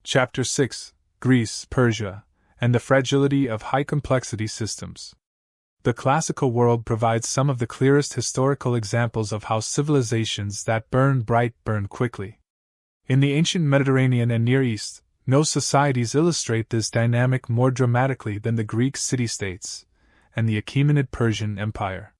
Chapter 6: Greece, Persia, and the Fragility of High-Complexity Systems. The classical world provides some of the clearest historical examples of how civilizations that burn bright burn quickly. In the ancient Mediterranean and Near East, no societies illustrate this dynamic more dramatically than the Greek city-states and the Achaemenid Persian Empire.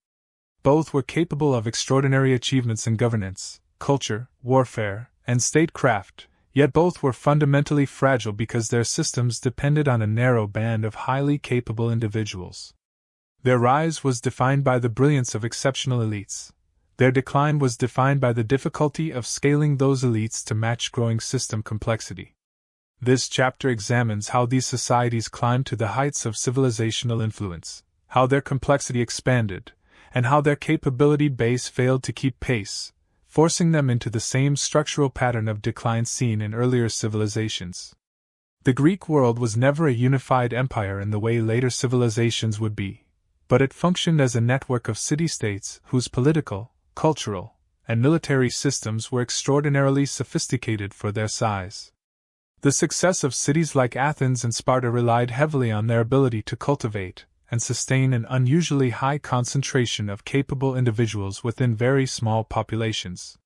Both were capable of extraordinary achievements in governance, culture, warfare, and statecraft, yet both were fundamentally fragile because their systems depended on a narrow band of highly capable individuals. Their rise was defined by the brilliance of exceptional elites. Their decline was defined by the difficulty of scaling those elites to match growing system complexity. This chapter examines how these societies climbed to the heights of civilizational influence, how their complexity expanded, and how their capability base failed to keep pace, forcing them into the same structural pattern of decline seen in earlier civilizations. The Greek world was never a unified empire in the way later civilizations would be, but it functioned as a network of city-states whose political, cultural, and military systems were extraordinarily sophisticated for their size. The success of cities like Athens and Sparta relied heavily on their ability to cultivate and sustain an unusually high concentration of capable individuals within very small populations.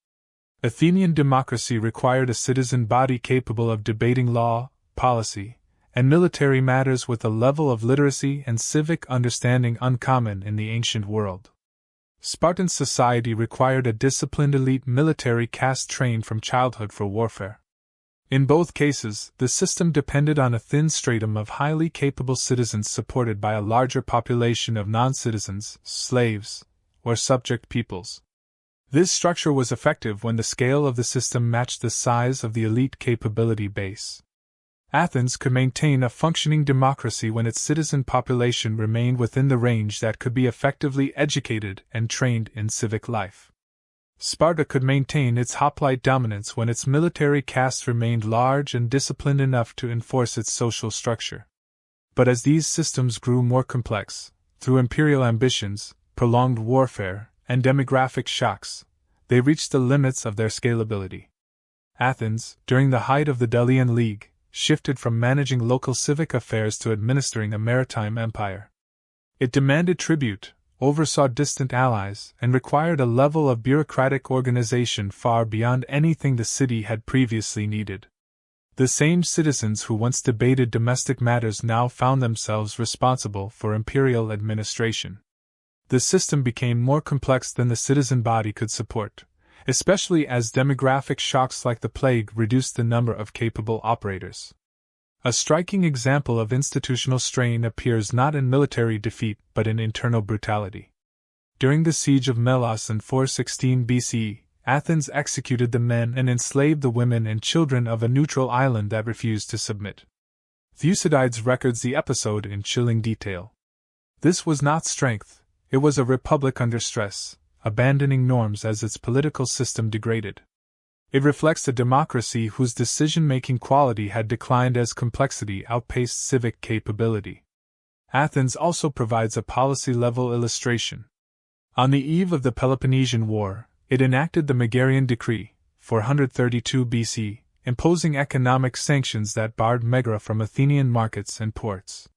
Athenian democracy required a citizen body capable of debating law, policy, and military matters with a level of literacy and civic understanding uncommon in the ancient world. Spartan society required a disciplined elite military caste trained from childhood for warfare. In both cases, the system depended on a thin stratum of highly capable citizens supported by a larger population of non-citizens, slaves, or subject peoples. This structure was effective when the scale of the system matched the size of the elite capability base. Athens could maintain a functioning democracy when its citizen population remained within the range that could be effectively educated and trained in civic life. Sparta could maintain its hoplite dominance when its military caste remained large and disciplined enough to enforce its social structure. But as these systems grew more complex, through imperial ambitions, prolonged warfare, and demographic shocks, they reached the limits of their scalability. Athens, during the height of the Delian League, shifted from managing local civic affairs to administering a maritime empire. It demanded tribute, oversaw distant allies, and required a level of bureaucratic organization far beyond anything the city had previously needed. The same citizens who once debated domestic matters now found themselves responsible for imperial administration. The system became more complex than the citizen body could support, especially as demographic shocks like the plague reduced the number of capable operators. A striking example of institutional strain appears not in military defeat but in internal brutality. During the siege of Melos in 416 BCE, Athens executed the men and enslaved the women and children of a neutral island that refused to submit. Thucydides records the episode in chilling detail. This was not strength, it was a republic under stress, abandoning norms as its political system degraded. It reflects a democracy whose decision-making quality had declined as complexity outpaced civic capability. Athens also provides a policy-level illustration. On the eve of the Peloponnesian War, it enacted the Megarian Decree, 432 BC, imposing economic sanctions that barred Megara from Athenian markets and ports.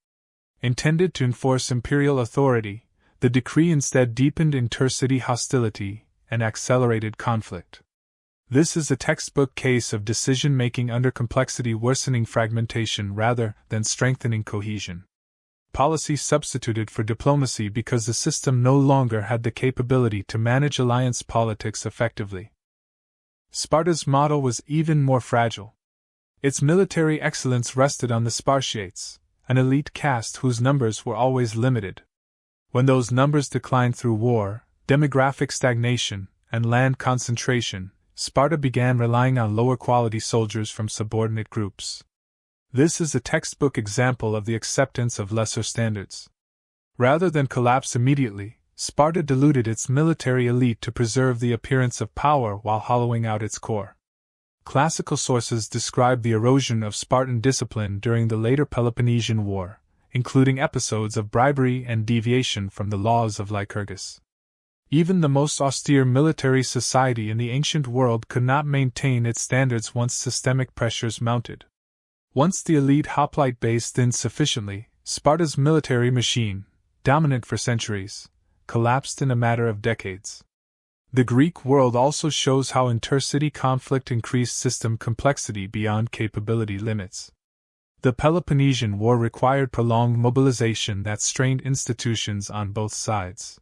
Intended to enforce imperial authority, the decree instead deepened intercity hostility and accelerated conflict. This is a textbook case of decision-making under complexity worsening fragmentation rather than strengthening cohesion. Policy substituted for diplomacy because the system no longer had the capability to manage alliance politics effectively. Sparta's model was even more fragile. Its military excellence rested on the Spartiates, an elite caste whose numbers were always limited. When those numbers declined through war, demographic stagnation, and land concentration, Sparta began relying on lower-quality soldiers from subordinate groups. This is a textbook example of the acceptance of lesser standards. Rather than collapse immediately, Sparta diluted its military elite to preserve the appearance of power while hollowing out its core. Classical sources describe the erosion of Spartan discipline during the later Peloponnesian War, including episodes of bribery and deviation from the laws of Lycurgus. Even the most austere military society in the ancient world could not maintain its standards once systemic pressures mounted. Once the elite hoplite base thinned sufficiently, Sparta's military machine, dominant for centuries, collapsed in a matter of decades. The Greek world also shows how intercity conflict increased system complexity beyond capability limits. The Peloponnesian War required prolonged mobilization that strained institutions on both sides.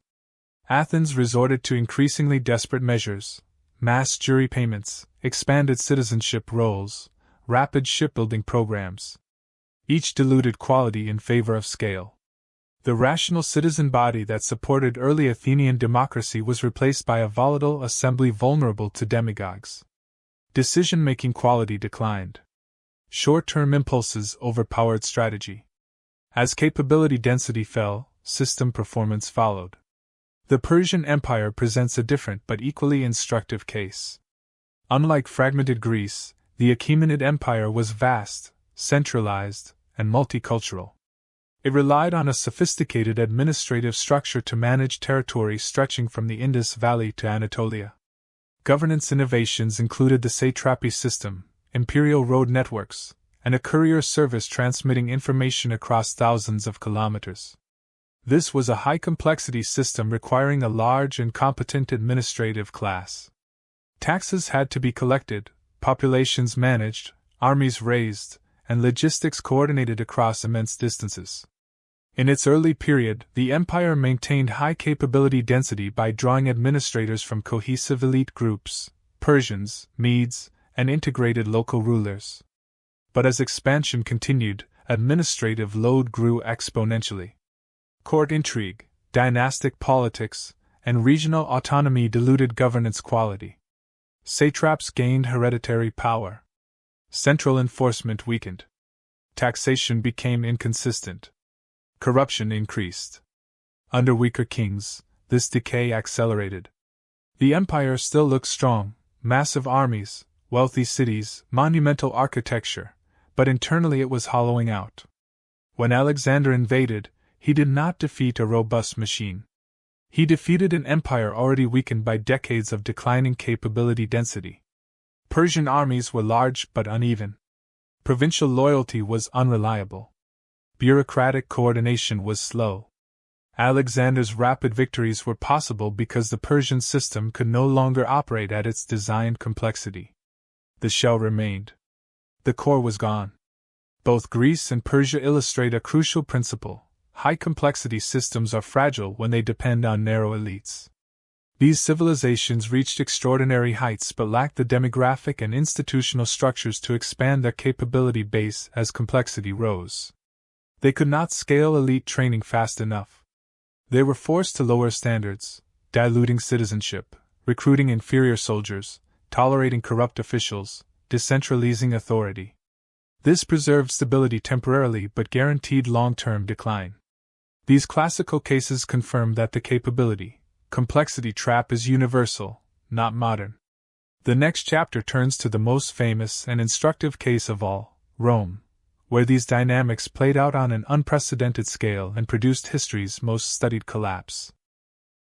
Athens resorted to increasingly desperate measures: mass jury payments, expanded citizenship roles, rapid shipbuilding programs. Each diluted quality in favor of scale. The rational citizen body that supported early Athenian democracy was replaced by a volatile assembly vulnerable to demagogues. Decision-making quality declined. Short-term impulses overpowered strategy. As capability density fell, system performance followed. The Persian Empire presents a different but equally instructive case. Unlike fragmented Greece, the Achaemenid Empire was vast, centralized, and multicultural. It relied on a sophisticated administrative structure to manage territory stretching from the Indus Valley to Anatolia. Governance innovations included the satrapy system, imperial road networks, and a courier service transmitting information across thousands of kilometers. This was a high-complexity system requiring a large and competent administrative class. Taxes had to be collected, populations managed, armies raised, and logistics coordinated across immense distances. In its early period, the empire maintained high capability density by drawing administrators from cohesive elite groups, Persians, Medes, and integrated local rulers. But as expansion continued, administrative load grew exponentially. Court intrigue, dynastic politics, and regional autonomy diluted governance quality. Satraps gained hereditary power. Central enforcement weakened. Taxation became inconsistent. Corruption increased. Under weaker kings, this decay accelerated. The empire still looked strong: massive armies, wealthy cities, monumental architecture, but internally it was hollowing out. When Alexander invaded, he did not defeat a robust machine. He defeated an empire already weakened by decades of declining capability density. Persian armies were large but uneven. Provincial loyalty was unreliable. Bureaucratic coordination was slow. Alexander's rapid victories were possible because the Persian system could no longer operate at its designed complexity. The shell remained. The core was gone. Both Greece and Persia illustrate a crucial principle: high-complexity systems are fragile when they depend on narrow elites. These civilizations reached extraordinary heights but lacked the demographic and institutional structures to expand their capability base as complexity rose. They could not scale elite training fast enough. They were forced to lower standards, diluting citizenship, recruiting inferior soldiers, tolerating corrupt officials, decentralizing authority. This preserved stability temporarily but guaranteed long-term decline. These classical cases confirm that the complexity trap is universal, not modern. The next chapter turns to the most famous and instructive case of all, Rome, where these dynamics played out on an unprecedented scale and produced history's most studied collapse.